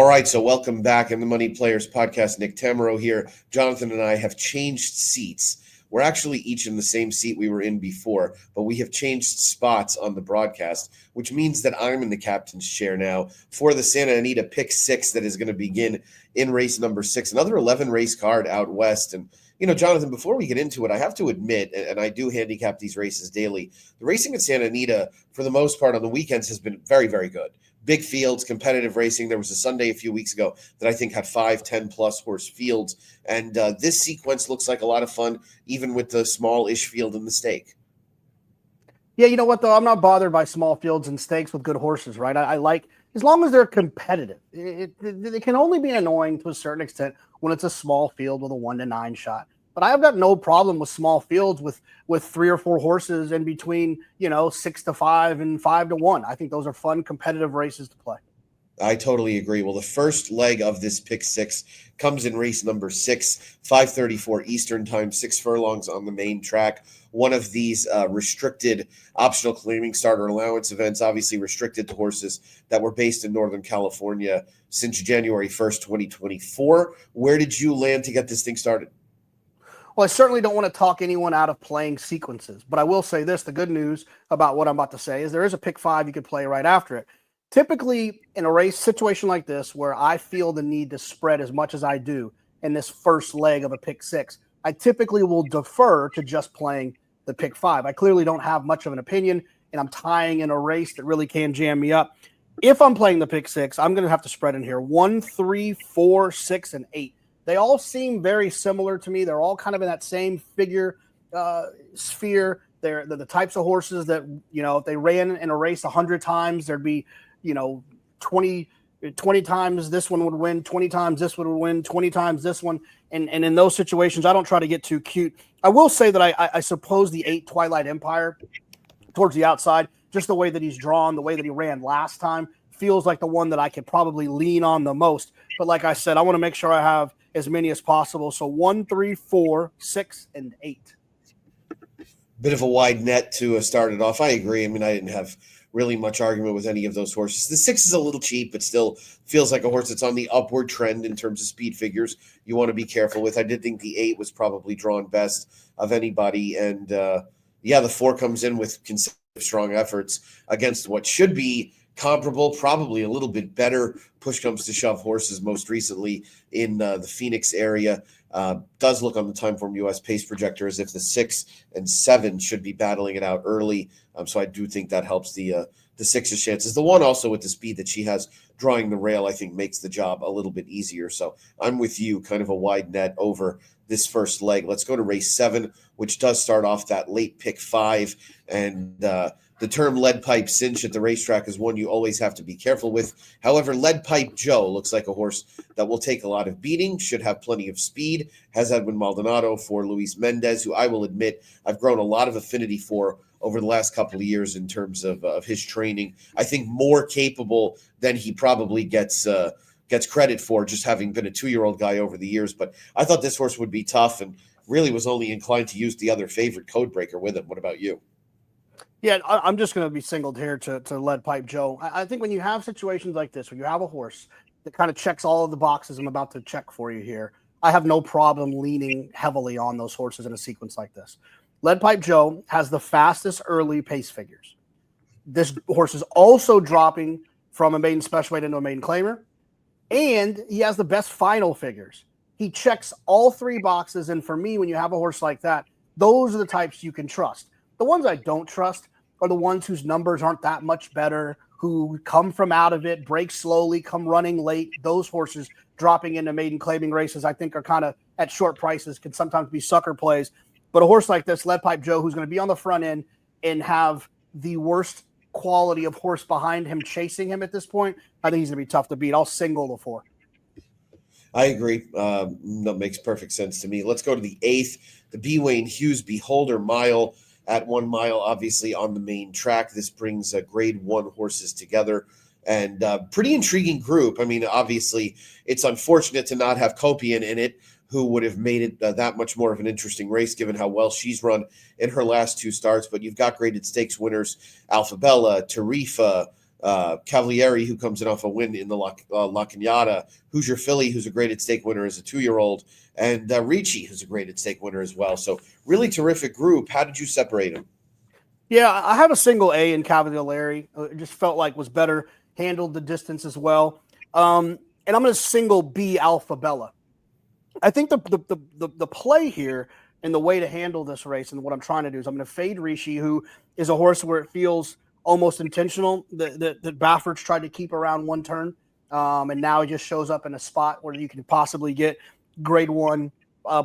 right, so welcome back in the Money Players podcast. Nick Tammaro here. Jonathan and I have changed seats. We're actually each in the same seat we were in before, but we have changed spots on the broadcast, which means that I'm in the captain's chair now for the Santa Anita Pick 6 that is going to begin in race number 6, another 11 race card out west. And, you know, Jonathan, before we get into it, I have to admit, and I do handicap these races daily, the racing at Santa Anita, for the most part on the weekends, has been very, very good. Big fields, competitive racing. There was a Sunday a few weeks ago that I think had 5, 10-plus horse fields. And this sequence looks like a lot of fun, even with the small-ish field in the stake. Yeah, you know what, though? I'm not bothered by small fields and stakes with good horses, right? I like, as long as they're competitive. It can only be annoying to a certain extent when it's a small field with a 1-9 shot. But I've got no problem with small fields with 3 or 4 horses in between, 6-5 and 5-1. I think those are fun, competitive races to play. I totally agree. Well, the first leg of this pick 6 comes in race number 6, 5:34 Eastern time, 6 furlongs on the main track. One of these restricted optional claiming starter allowance events, obviously restricted to horses that were based in Northern California since January 1st, 2024. Where did you land to get this thing started? Well, I certainly don't want to talk anyone out of playing sequences, but I will say this, the good news about what I'm about to say is there is a pick 5 you could play right after it. Typically, in a race situation like this, where I feel the need to spread as much as I do in this first leg of a pick 6, I typically will defer to just playing the pick 5. I clearly don't have much of an opinion, and I'm tying in a race that really can jam me up. If I'm playing the pick 6, I'm going to have to spread in here 1, 3, 4, 6, and 8. They all seem very similar to me. They're all kind of in that same figure sphere. They're the types of horses that, if they ran in a race 100 times, there'd be, 20 times this one would win, 20 times this one would win, 20 times this one. And in those situations, I don't try to get too cute. I will say that I suppose the 8 Twilight Empire towards the outside, just the way that he's drawn, the way that he ran last time, feels like the one that I could probably lean on the most. But like I said, I want to make sure I have as many as possible. So 1, 3, 4, 6, and 8. Bit of a wide net to start it off. I agree. I mean, I didn't have really much argument with any of those horses. The 6 is a little cheap, but still feels like a horse that's on the upward trend in terms of speed figures you want to be careful with. I did think the 8 was probably drawn best of anybody. And the 4 comes in with consecutive strong efforts against what should be comparable, probably a little bit better push comes to shove horses most recently in the Phoenix area. Does look on the Timeform US pace projector as if the 6 and 7 should be battling it out early. So I do think that helps the 6's chances. The 1 also with the speed that she has drawing the rail, I think makes the job a little bit easier. So I'm with you, kind of a wide net over this first leg. Let's go to race 7, which does start off that late pick 5. And the term lead pipe cinch at the racetrack is one you always have to be careful with. However, Lead Pipe Joe looks like a horse that will take a lot of beating, should have plenty of speed, has Edwin Maldonado for Luis Mendez, who I will admit I've grown a lot of affinity for over the last couple of years in terms of his training. I think more capable than he probably gets credit for, just having been a 2-year-old guy over the years. But I thought this horse would be tough and really was only inclined to use the other favorite Codebreaker with him. What about you? Yeah, I'm just going to be singled here to Lead Pipe Joe. I think when you have situations like this, when you have a horse that kind of checks all of the boxes I'm about to check for you here, I have no problem leaning heavily on those horses in a sequence like this. Lead Pipe Joe has the fastest early pace figures. This horse is also dropping from a maiden special weight into a maiden claimer, and he has the best final figures. He checks all 3 boxes, and for me, when you have a horse like that, those are the types you can trust. The ones I don't trust are the ones whose numbers aren't that much better, who come from out of it, break slowly, come running late. Those horses dropping into maiden claiming races, I think, are kind of at short prices, can sometimes be sucker plays. But a horse like this, Lead Pipe Joe, who's going to be on the front end and have the worst quality of horse behind him chasing him at this point, I think he's going to be tough to beat. I'll single the 4. I agree. That makes perfect sense to me. Let's go to the 8th, the B. Wayne Hughes Beholder Mile. At 1 mile, obviously on the main track. This brings grade 1 horses together and pretty intriguing group. I mean, obviously, it's unfortunate to not have Copian in it, who would have made it that much more of an interesting race given how well she's run in her last 2 starts. But you've got graded stakes winners, Alphabella, Tarifa, Cavalieri, who comes in off a win in the La Cagnotta, Hoosier Philly, who's a graded stake winner as a 2-year-old, and Ricci, who's a graded stake winner as well. So really terrific group. How did you separate them? Yeah, I have a single A in Cavalieri. It just felt like was better, handled the distance as well. And I'm going to single B Alpha Bella. I think the play here and the way to handle this race and what I'm trying to do is I'm going to fade Rishi, who is a horse where it feels almost intentional that Baffert's tried to keep around one turn, and now he just shows up in a spot where you can possibly get grade one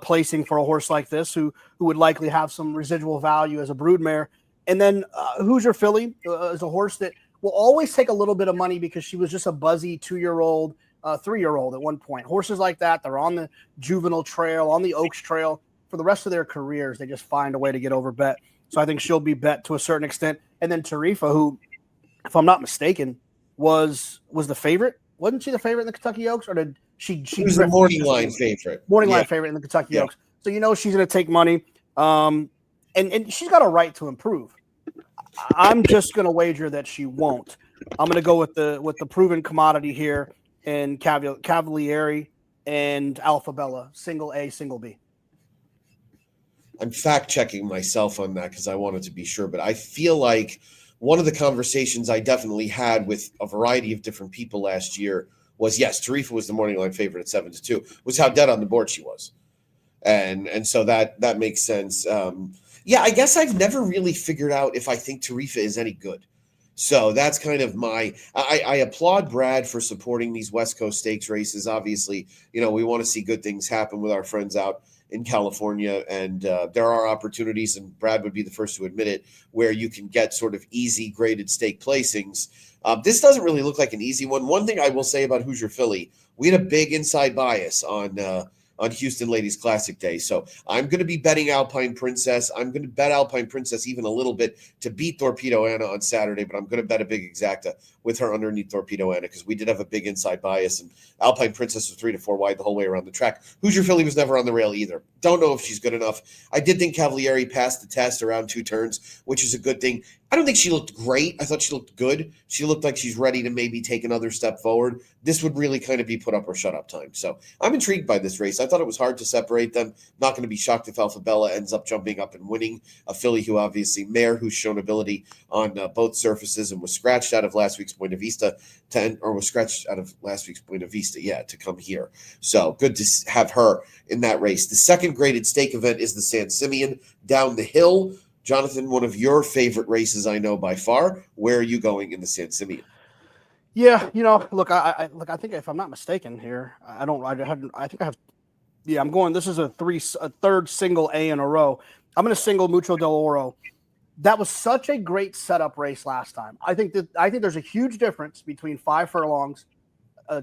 placing for a horse like this, who would likely have some residual value as a broodmare. And then Hoosier Philly is a horse that will always take a little bit of money because she was just a buzzy 2-year-old, 3-year-old at one point. Horses like that, they're on the juvenile trail, on the Oaks trail. For the rest of their careers, they just find a way to get over bet. So I think she'll be bet to a certain extent. And then Tarifa, who, if I'm not mistaken, was the favorite. Wasn't she the favorite in the Kentucky Oaks? Or did she was the morning line favorite. Morning line favorite in the Kentucky Oaks. So she's going to take money. And she's got a right to improve. I'm just going to wager that she won't. I'm going to go with the proven commodity here in Cavalieri and Alpha Bella, single A, single B. I'm fact checking myself on that because I wanted to be sure, but I feel like one of the conversations I definitely had with a variety of different people last year was, yes, Tarifa was the morning line favorite at 7-2, was how dead on the board she was. And so that makes sense. I guess I've never really figured out if I think Tarifa is any good. So that's kind of I applaud Brad for supporting these West Coast Stakes races. Obviously, we want to see good things happen with our friends out in California. And there are opportunities, and Brad would be the first to admit it, where you can get sort of easy graded stake placings. This doesn't really look like an easy one. One thing I will say about Hoosier Philly, we had a big inside bias on Houston Ladies Classic Day. So I'm going to be betting Alpine Princess. I'm going to bet Alpine Princess even a little bit to beat Torpedo Anna on Saturday, but I'm going to bet a big exacta with her underneath Torpedo Anna because we did have a big inside bias, and Alpine Princess was 3 to 4 wide the whole way around the track. Hoosier Philly was never on the rail either. Don't know if she's good enough. I did think Cavalieri passed the test around 2 turns, which is a good thing. I don't think she looked great. I thought she looked good. She looked like she's ready to maybe take another step forward. This would really kind of be put up or shut up time. So I'm intrigued by this race. I thought it was hard to separate them. Not going to be shocked if Alpha Bella ends up jumping up and winning. A filly who obviously, Mare, who's shown ability on both surfaces and was scratched out of last week's Buena Vista to come here. So good to have her in that race. The second graded stake event is the San Simeon down the hill. Jonathan, one of your favorite races, I know by far. Where are you going in the San Simeon? Yeah, look, I think if I'm not mistaken here, I'm going. This is a third single A in a row. I'm going to single Mucho del Oro. That was such a great setup race last time. I think there's a huge difference between 5 furlongs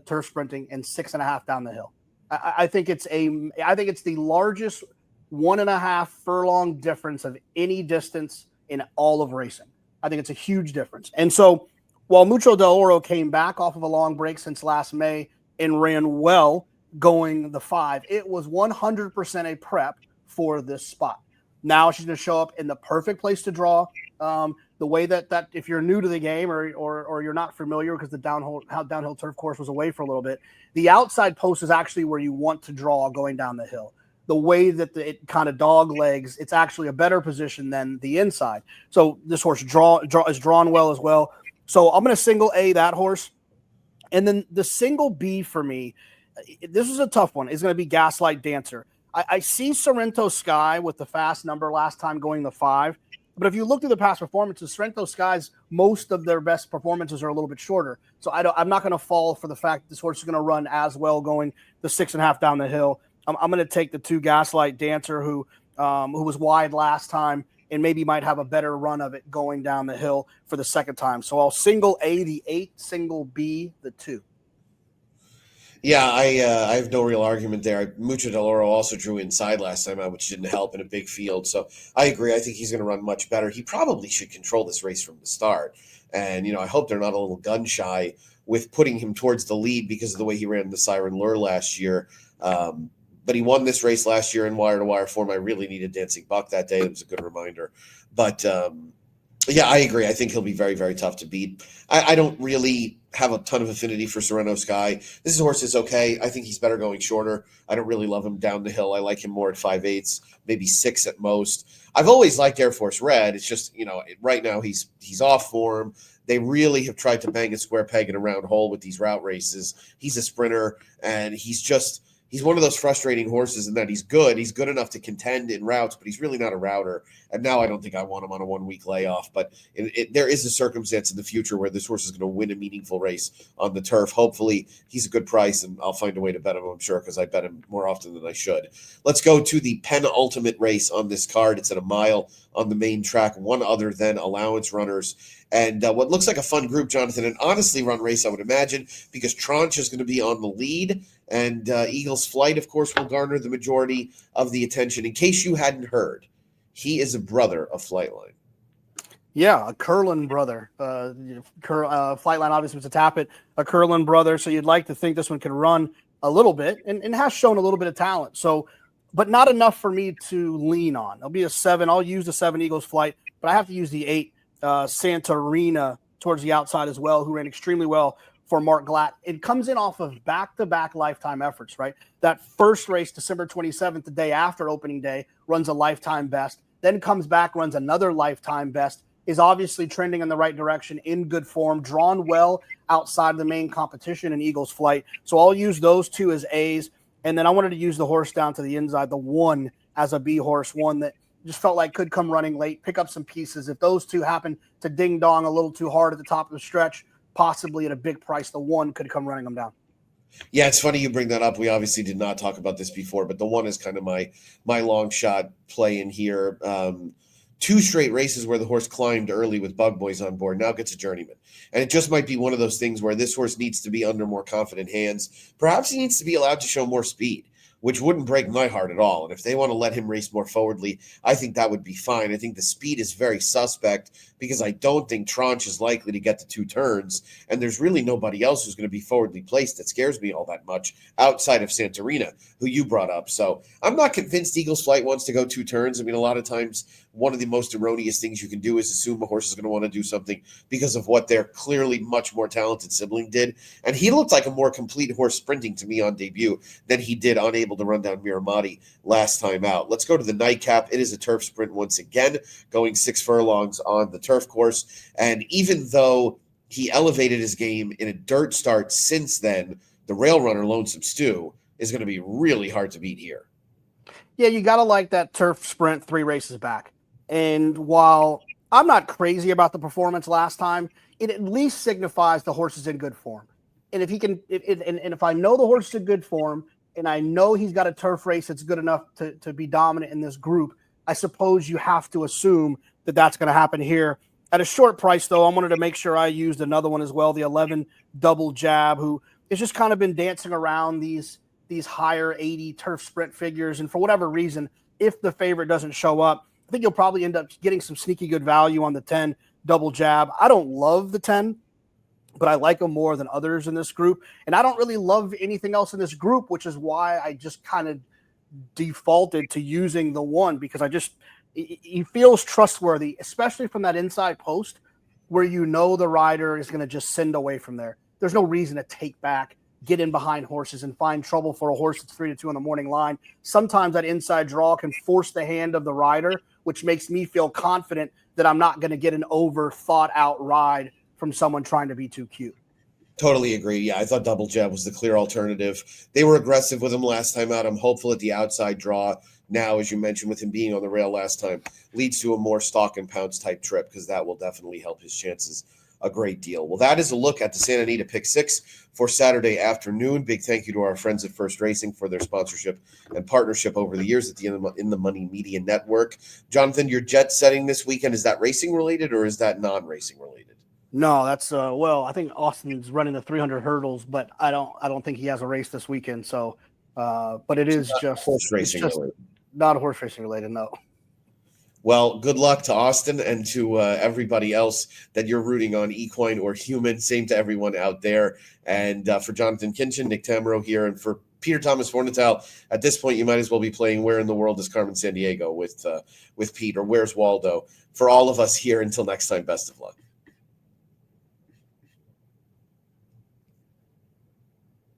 turf sprinting and 6.5 down the hill. I think it's the largest 1.5 furlong difference of any distance in all of racing. I think it's a huge difference. And so while Mucho del Oro came back off of a long break since last May and ran well going the 5, it was 100% a prep for this spot. Now she's going to show up in the perfect place to draw. The way that if you're new to the game or you're not familiar because the downhill turf course was away for a little bit, the outside post is actually where you want to draw going down the hill. The way that it kind of dog legs, it's actually a better position than the inside. So this horse is drawn well as well. So I'm going to single A that horse. And then the single B for me, this is a tough one. It's going to be Gaslight Dancer. I see Sorrento Sky with the fast number last time going the 5. But if you look through the past performances, Sorrento Sky's most of their best performances are a little bit shorter. So I'm not going to fall for the fact that this horse is going to run as well going the 6.5 down the hill. I'm going to take the 2 Gaslight Dancer who was wide last time and maybe might have a better run of it going down the hill for the second time. So I'll single A the 8, single B the 2. Yeah, I have no real argument there. Mucho del Oro also drew inside last time out, which didn't help in a big field. So I agree. I think he's going to run much better. He probably should control this race from the start. And, I hope they're not a little gun shy with putting him towards the lead because of the way he ran the Siren Lure last year. But he won this race last year in wire-to-wire form. I really needed Dancing Buck that day. It was a good reminder. But Yeah, I agree. I think he'll be very, very tough to beat. I don't really have a ton of affinity for Sereno Sky. This horse is okay. I think he's better going shorter. I don't really love him down the hill. I like him more at 5/8, maybe 6 at most. I've always liked Air Force Red. It's just, right now he's off form. They really have tried to bang a square peg in a round hole with these route races. He's a sprinter, and he's one of those frustrating horses in that he's good. He's good enough to contend in routes, but he's really not a router. And now I don't think I want him on a 1-week layoff. But there is a circumstance in the future where this horse is going to win a meaningful race on the turf. Hopefully, he's a good price, and I'll find a way to bet him, I'm sure, because I bet him more often than I should. Let's go to the penultimate race on this card. It's at a mile on the main track, one other than allowance runners. And what looks like a fun group, Jonathan, an honestly run race, I would imagine, because Tranche is going to be on the lead. And Eagle's Flight, of course, will garner the majority of the attention. In case you hadn't heard, he is a brother of Flightline. Yeah, a Curlin brother. Flightline obviously was a Tappet, a Curlin brother. So you'd like to think this one can run a little bit and has shown a little bit of talent. So, but not enough for me to lean on. It'll be a 7. I'll use the 7 Eagles Flight, but I have to use the 8 Santa Anita towards the outside as well, who ran extremely well for Mark Glatt. It comes in off of back-to-back lifetime efforts, right? That first race, December 27th, the day after opening day, runs a lifetime best, then comes back, runs another lifetime best, is obviously trending in the right direction, in good form, drawn well outside of the main competition in Eagles Flight. So I'll use those 2 as A's, and then I wanted to use the horse down to the inside, the 1 as a B horse, one that just felt like could come running late, pick up some pieces. If those 2 happen to ding-dong a little too hard at the top of the stretch, possibly at a big price, the 1 could come running them down. Yeah, it's funny you bring that up. We obviously did not talk about this before, but the 1 is kind of my long shot play in here. 2 straight races where the horse climbed early with Bug Boys on board, now gets a journeyman. And it just might be one of those things where this horse needs to be under more confident hands. Perhaps he needs to be allowed to show more speed, which wouldn't break my heart at all. And if they want to let him race more forwardly, I think that would be fine. I think the speed is very suspect because I don't think Tranche is likely to get to 2 turns. And there's really nobody else who's going to be forwardly placed that scares me all that much outside of Santa Anita, who you brought up. So I'm not convinced Eagles Flight wants to go 2 turns. I mean, a lot of times one of the most erroneous things you can do is assume a horse is going to want to do something because of what their clearly much more talented sibling did. And he looked like a more complete horse sprinting to me on debut than he did unable to run down Miramati last time out. Let's go to the nightcap. It is a turf sprint once again, going 6 furlongs on the turf course. And even though he elevated his game in a dirt start since then, the rail runner Lonesome Stew is going to be really hard to beat here. Yeah, you got to like that turf sprint 3 races back. And while I'm not crazy about the performance last time, it at least signifies the horse is in good form. And if he can, if I know the horse is in good form, and I know he's got a turf race that's good enough to be dominant in this group, I suppose you have to assume that that's going to happen here. At a short price, though, I wanted to make sure I used another one as well, the 11 Double Jab, who has just kind of been dancing around these higher 80 turf sprint figures. And for whatever reason, if the favorite doesn't show up, I think you'll probably end up getting some sneaky good value on the 10 Double Jab. I don't love the 10, but I like them more than others in this group. And I don't really love anything else in this group, which is why I just kind of defaulted to using the 1, because he feels trustworthy, especially from that inside post where you know the rider is going to just send away from there. There's no reason to take back, get in behind horses and find trouble for a horse that's 3-2 on the morning line. Sometimes that inside draw can force the hand of the rider, which makes me feel confident that I'm not going to get an over thought out ride from someone trying to be too cute. Totally agree. Yeah, I thought Double Jab was the clear alternative. They were aggressive with him last time out. I'm hopeful at the outside draw now, as you mentioned, with him being on the rail last time, leads to a more stock and pounce type trip, because that will definitely help his chances a great deal. Well, that is a look at the Santa Anita Pick 6 for Saturday afternoon. Big thank you to our friends at First Racing for their sponsorship and partnership over the years at the In the Money Media Network. Jonathan, your jet setting this weekend, is that racing related or is that non-racing related? No, that's I think Austin's running the 300 hurdles, but I don't think he has a race this weekend. So, but it is just horse racing related. Not horse racing related. No. Well, good luck to Austin and to everybody else that you're rooting on, equine or human. Same to everyone out there. And for Jonathan Kinchin, Nick Tammaro here, and for Peter Thomas Fornatal, at this point, you might as well be playing Where in the World is Carmen Sandiego with Pete, or Where's Waldo? For all of us here, until next time, best of luck.